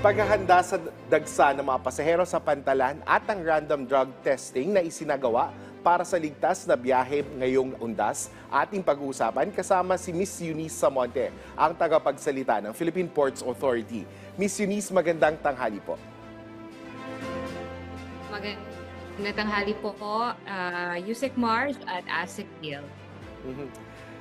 Paghahanda sa dagsa ng mga pasahero sa pantalan at ang random drug testing na isinagawa para sa ligtas na biyahe ngayong undas, ating pag-uusapan kasama si Miss Eunice Samonte, ang tagapagsalita ng Philippine Ports Authority. Miss Eunice, magandang tanghali po. Magandang tanghali po Yusek Mars at Asik Gil.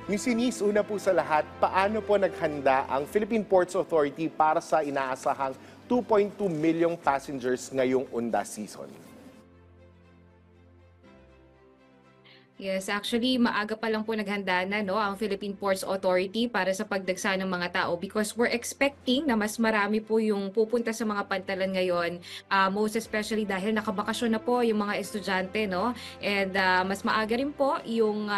Miss Eunice, una po sa lahat, paano po naghanda ang Philippine Ports Authority para sa inaasahang 2.2 milyong passengers ngayong undas season? Yes, actually, maaga pa lang po naghanda na ang Philippine Ports Authority para sa pagdagsa ng mga tao because we're expecting na mas marami po yung pupunta sa mga pantalan ngayon, most especially dahil nakabakasyon na po yung mga estudyante, and mas maaga rin po yung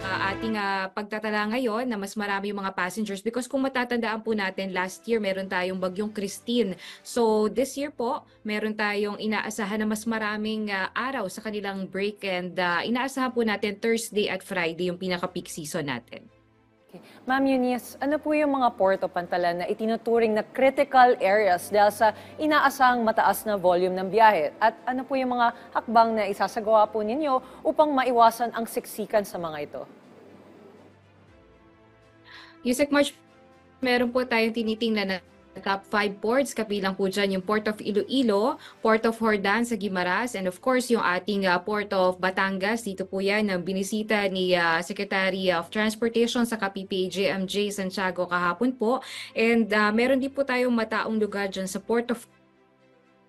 ating pagtatala ngayon na mas marami yung mga passengers because kung matatandaan po natin, last year meron tayong bagyong Christine. So this year po, meron tayong inaasahan na mas maraming araw sa kanilang break and inaasahan po natin Thursday at Friday yung pinaka-peak season natin. Okay. Ma'am Eunice, ano po yung mga port o pantalan na itinuturing na critical areas dahil sa inaasahang mataas na volume ng biyahe? At ano po yung mga hakbang na isasagawa po ninyo upang maiwasan ang siksikan sa mga ito? Yusek March, meron po tayong tinitingnan na top 5 ports, kabilang po dyan yung Port of Iloilo, Port of Hordan sa Guimaras, and of course yung ating Port of Batangas. Dito po yan ang binisita ni Secretary of Transportation sa PPA-GMJ Santiago kahapon po. And meron din po tayong mataong lugar dyan sa Port of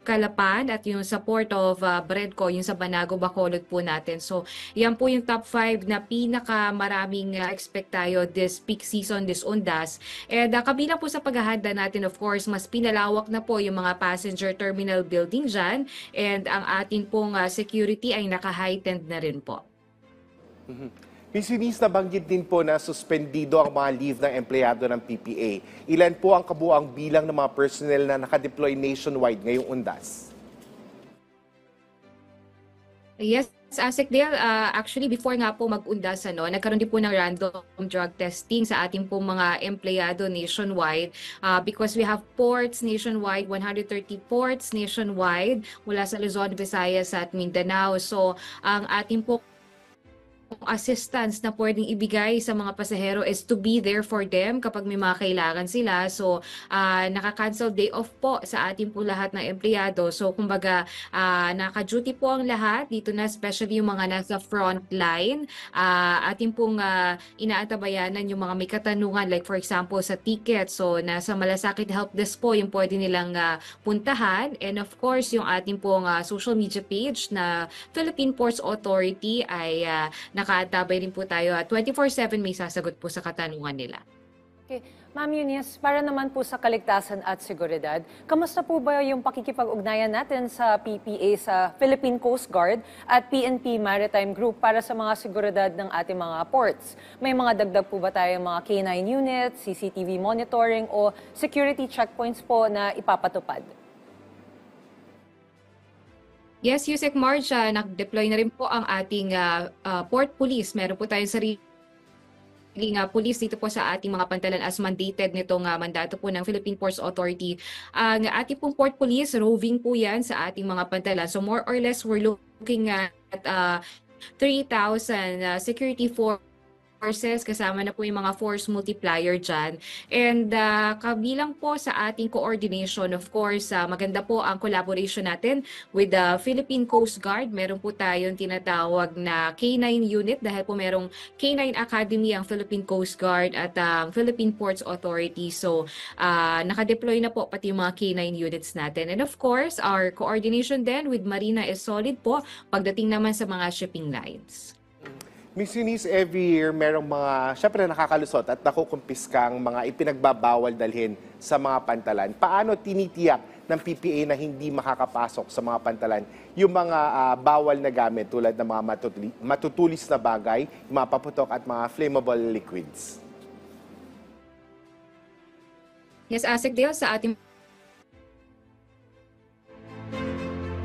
Calapan at yung sa Port of Bredco, yung sa Banago, Bacolod po natin. So, yan po yung top 5 na pinakamaraming expect tayo this peak season, this undas. And kabilang po sa paghahanda natin, of course, mas pinalawak na po yung mga passenger terminal building dyan. And ang ating pong security ay naka-heightened na rin po. Miss Eunice, nabanggit din po na suspendido ang mga leave ng empleyado ng PPA. Ilan po ang kabuang bilang ng mga personnel na nakadeploy nationwide ngayong undas? Yes, Asik Dale, actually before nga po mag-undas, nagkaroon din po ng random drug testing sa ating po mga empleyado nationwide because we have ports nationwide, 130 ports nationwide mula sa Luzon, Visayas at Mindanao. So ang ating po assistance na pwedeng ibigay sa mga pasahero is to be there for them kapag may mga kailangan sila. So, naka-cancel day off po sa ating po lahat ng empleyado. So, kumbaga, naka-duty po ang lahat. Dito na, especially yung mga nasa front line. Ating pong inaantabayanan yung mga may katanungan. Like, for example, sa ticket. So, nasa Malasakit Help Desk po yung pwede nilang puntahan. And of course, yung ating pong social media page na Philippine Ports Authority ay nakaantabay rin po tayo at 24/7 may sasagot po sa katanungan nila. Okay. Ma'am Eunice, para naman po sa kaligtasan at seguridad, kamusta po ba yung pakikipag-ugnayan natin sa PPA, sa Philippine Coast Guard at PNP Maritime Group para sa mga seguridad ng ating mga ports? May mga dagdag po ba tayong mga K9 units, CCTV monitoring o security checkpoints po na ipapatupad? Yes, Yusek March, nag-deploy na rin po ang ating port police. Meron po tayong sariling police dito po sa ating mga pantalan as mandated nitong mandato po ng Philippine Ports Authority. Ang ating pong port police, roving po yan sa ating mga pantalan. So more or less, we're looking at 3,000 security forces, kasama na po yung mga force multiplier dyan. And kabilang po sa ating coordination, of course, maganda po ang collaboration natin with the Philippine Coast Guard. Meron po tayong tinatawag na K9 unit dahil po merong K9 Academy ang Philippine Coast Guard at ang Philippine Ports Authority. So, nakadeploy na po pati yung mga K9 units natin. And of course, our coordination then with Marina is solid po pagdating naman sa mga shipping lines. Miss Eunice, every year merong mga, syempre nakakalusot at nakukumpiskang mga ipinagbabawal dalhin sa mga pantalan. Paano tinitiyak ng PPA na hindi makakapasok sa mga pantalan yung mga bawal na gamit tulad ng mga matutulis na bagay, mga paputok at mga flammable liquids? Yes, Asik Dale, sa ating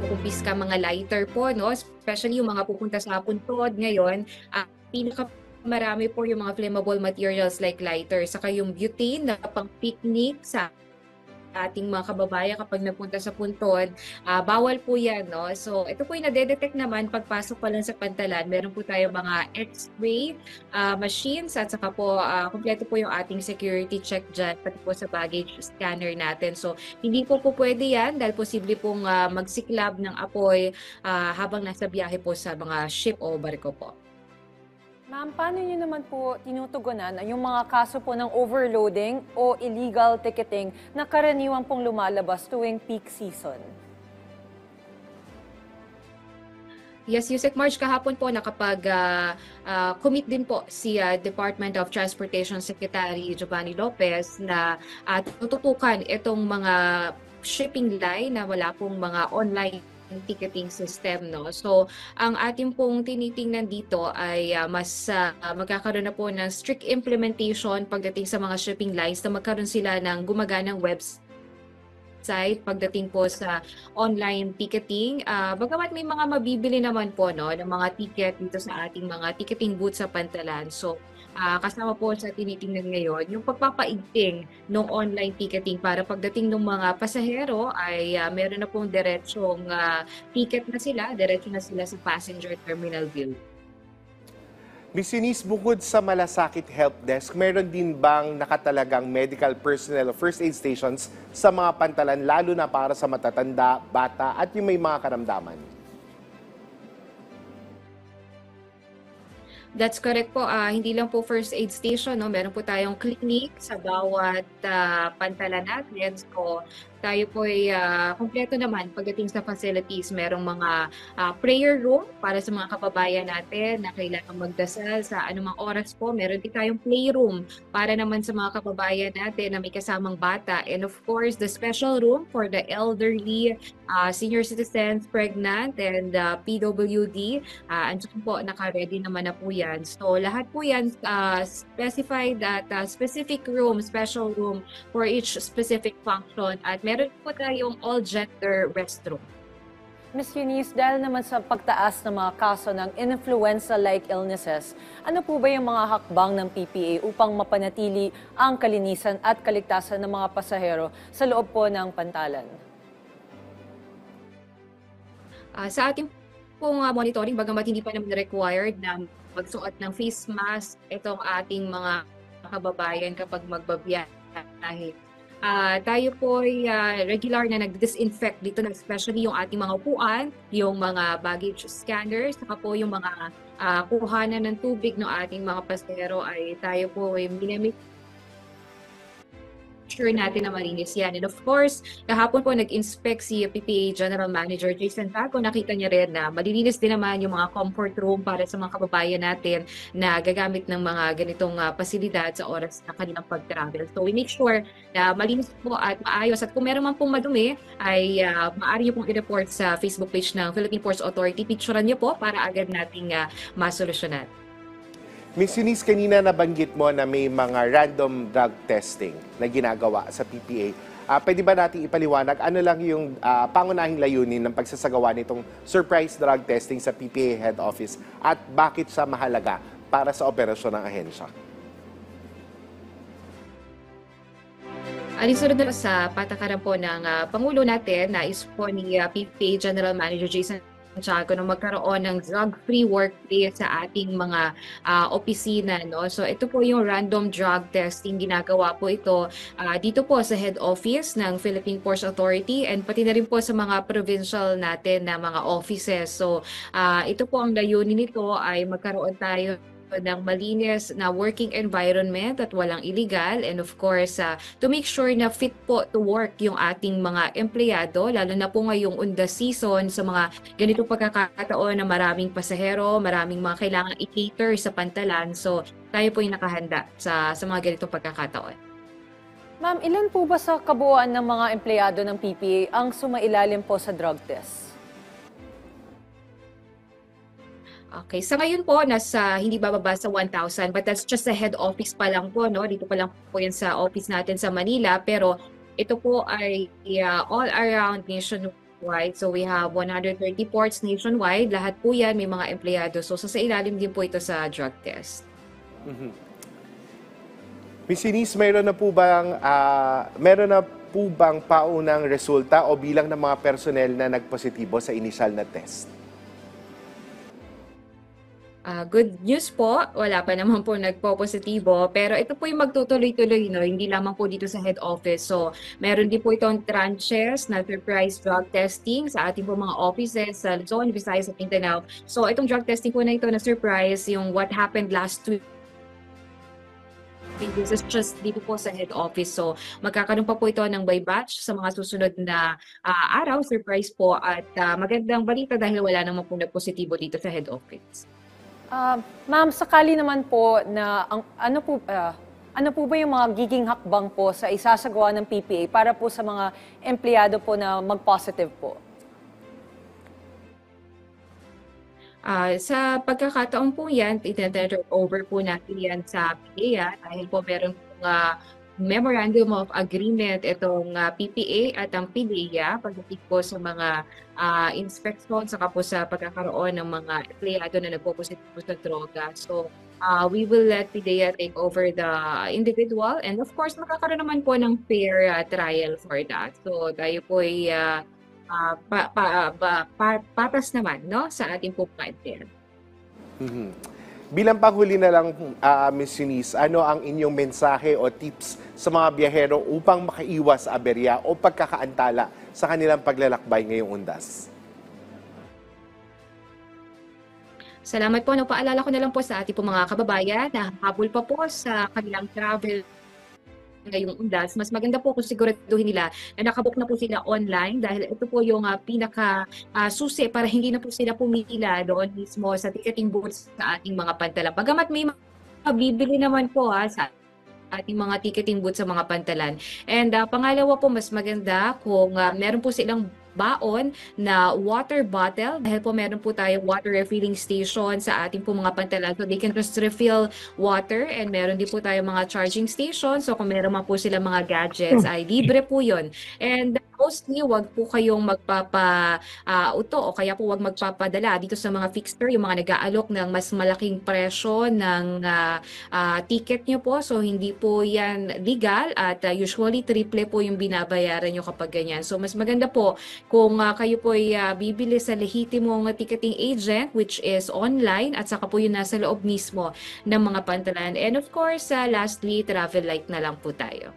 kumpiska mga lighter po, especially yung mga pupunta sa puntod ngayon, pinaka marami po yung mga flammable materials like lighter, saka yung butane na pang picnic sa ating mga kababayan kapag nagpunta sa puntod, bawal po yan, no? So, ito po yung nade-detect naman pagpasok pa lang sa pantalan. Meron po tayo mga X-ray machines at saka po, kompleto po yung ating security check dyan, pati po sa baggage scanner natin. So, hindi po pwede yan dahil posible pong magsiklab ng apoy habang nasa biyahe po sa mga ship o barko po. Ma'am, paano niyo naman po tinutugunan yung mga kaso po ng overloading o illegal ticketing na karaniwan pong lumalabas tuwing peak season? Yes, Yusek March, kahapon po nakapag-commit din po si Department of Transportation Secretary Giovanni Lopez na tututukan itong mga shipping line na wala pong mga online ticketing system, no? So, ang ating pong tinitingnan dito ay mas magkakaroon na po ng strict implementation pagdating sa mga shipping lines na magkaroon sila ng gumaganang website pagdating po sa online ticketing. Bagamat may mga mabibili naman po, no, ng mga ticket dito sa ating mga ticketing booth sa pantalan. So, kasama po sa tinitingnan ngayon yung pagpapaigting ng online ticketing para pagdating ng mga pasahero ay meron na pong diretsong ticket na sila, diretso na sila sa passenger terminal view. Miss Eunice, bukod sa Malasakit Help Desk, meron din bang nakatalagang medical personnel o first aid stations sa mga pantalan, lalo na para sa matatanda, bata at yung may mga karamdaman? That's correct po. Hindi lang po first aid station, no? Meron po tayong clinic sa bawat pantalan natin. So, tayo po ay kompleto naman pagdating sa facilities. Merong mga prayer room para sa mga kababayan natin na kailangang magdasal sa anumang oras po. Meron din tayong playroom para naman sa mga kababayan natin na may kasamang bata. And of course, the special room for the elderly, senior citizens, pregnant, and PWD. Andiyan po, naka-ready naman na po yan. So, lahat po yan specified at specific room, special room for each specific function. At meron po tayong all-gender restroom. Ms. Eunice, dahil naman sa pagtaas ng mga kaso ng influenza-like illnesses, ano po ba yung mga hakbang ng PPA upang mapanatili ang kalinisan at kaligtasan ng mga pasahero sa loob po ng pantalan? Sa ating pong monitoring, bagamat hindi pa naman required na magsuot ng face mask itong ating mga kababayan kapag magbabiyahe. Tayo po ay regular na nag-disinfect dito, especially yung ating mga upuan, yung mga baggage scanners, saka po yung mga kuhanan ng tubig ng ating mga pasahero ay tayo po ay minimik sure natin na malinis yan. And of course, kahapon po nag-inspect si PPA General Manager Jason Taco. Nakita niya rin na malilinis din naman yung mga comfort room para sa mga kababayan natin na gagamit ng mga ganitong pasilidad sa oras na kanilang pag-travel. So we make sure na malinis po at maayos. At kung meron man pong madumi, ay maaari niyo pong i-report sa Facebook page ng Philippine Ports Authority. Picturean niyo po para agad nating masolusyonan. Miss Eunice, kanina nabanggit mo na may mga random drug testing na ginagawa sa PPA. Pwede ba natin ipaliwanag ano lang yung pangunahing layunin ng pagsasagawa nitong surprise drug testing sa PPA head office at bakit siya mahalaga para sa operasyon ng ahensya? Alinsunod na sa patakaran po ng Pangulo natin na is po ni PPA General Manager Jason Tiago na magkaroon ng drug-free workplace sa ating mga opisina, no? So ito po yung random drug testing, ginagawa po ito dito po sa head office ng Philippine Ports Authority and pati na rin po sa mga provincial natin na mga offices. So ito po ang layunin nito ay magkaroon tayo ng malinis na working environment at walang illegal, and of course to make sure na fit po to work yung ating mga empleyado, lalo na po ngayong on the season sa mga ganitong pagkakataon na maraming pasahero, maraming mga kailangan i-cater sa pantalan. So tayo po yung nakahanda sa mga ganitong pagkakataon. Ma'am, ilan po ba sa kabuuan ng mga empleyado ng PPA ang sumailalim po sa drug test? Okay, sa ngayon po, hindi bababa sa 1,000, but that's just sa head office pa lang po, no? Dito pa lang po yan sa office natin sa Manila, pero ito po ay all around nationwide. So we have 130 ports nationwide, lahat po yan may mga empleyado. So sa ilalim din po ito sa drug test. Miss Eunice, meron na po bang paunang resulta o bilang ng mga personnel na nagpositibo sa initial na test? Good news po, wala pa naman po nagpo-positibo, pero ito po yung magtutuloy-tuloy, no? Hindi lamang po dito sa head office. So, meron din po itong tranches na surprise drug testing sa ating po mga offices sa Luzon, Visayas at Mindanao. So, itong drug testing po na ito na surprise, yung what happened last week, this is just dito po sa head office. So, magkakaroon pa po ito ng by batch sa mga susunod na araw, surprise po. At magandang balita dahil wala naman po nagpositibo dito sa head office. Ma'am, sakali naman po na ano po ba yung mga giging hakbang po sa isasagawa ng PPA para po sa mga empleyado po na mag-positive po? Sa pagkakataon po yan, iti-turn over po natin yan sa PPA dahil po meron pong Memorandum of Agreement itong PPA at ang PDEA pagdating po sa mga inspection saka po sa pagkakaroon ng mga empleyado na nagpo-positibo sa droga. So, we will let PDEA take over the individual and of course, makakaroon naman po ng fair trial for that. So, tayo po ay patas naman, no, sa ating po mga empleyado. Bilang panghuli na lang, Ms. Eunice, ano ang inyong mensahe o tips sa mga biyahero upang makaiwas sa aberya o pagkakaantala sa kanilang paglalakbay ngayong undas? Salamat po. Paalala ko na lang po sa ating po mga kababayan na habol pa po sa kanilang travel ngayong undas, mas maganda po kung siguraduhin nila na nakabook na po sila online dahil ito po yung pinaka-susi para hindi na po sila pumila doon mismo sa ticketing booths sa ating mga pantalan. Bagamat may mabibili naman po sa ating mga ticketing booths sa mga pantalan. And pangalawa po, mas maganda kung meron po silang baon na water bottle dahil po meron po tayong water refilling station sa ating po mga pantalan so they can just refill water and meron din po tayong mga charging station so kung meron man po sila mga gadgets ay libre po yun. And mostly, wag po kayong magpapa-uto o kaya po wag magpapadala dito sa mga fixer, yung mga nag-aalok ng mas malaking presyo ng ticket nyo po. So, hindi po yan legal at usually triple po yung binabayaran nyo kapag ganyan. So, mas maganda po kung kayo po ay bibili sa lehitimong ticketing agent which is online at saka po yun nasa loob mismo ng mga pantalan. And of course, lastly, travel light na lang po tayo.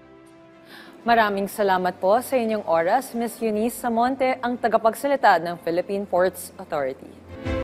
Maraming salamat po sa inyong oras, Ms. Eunice Samonte, ang tagapagsalita ng Philippine Ports Authority.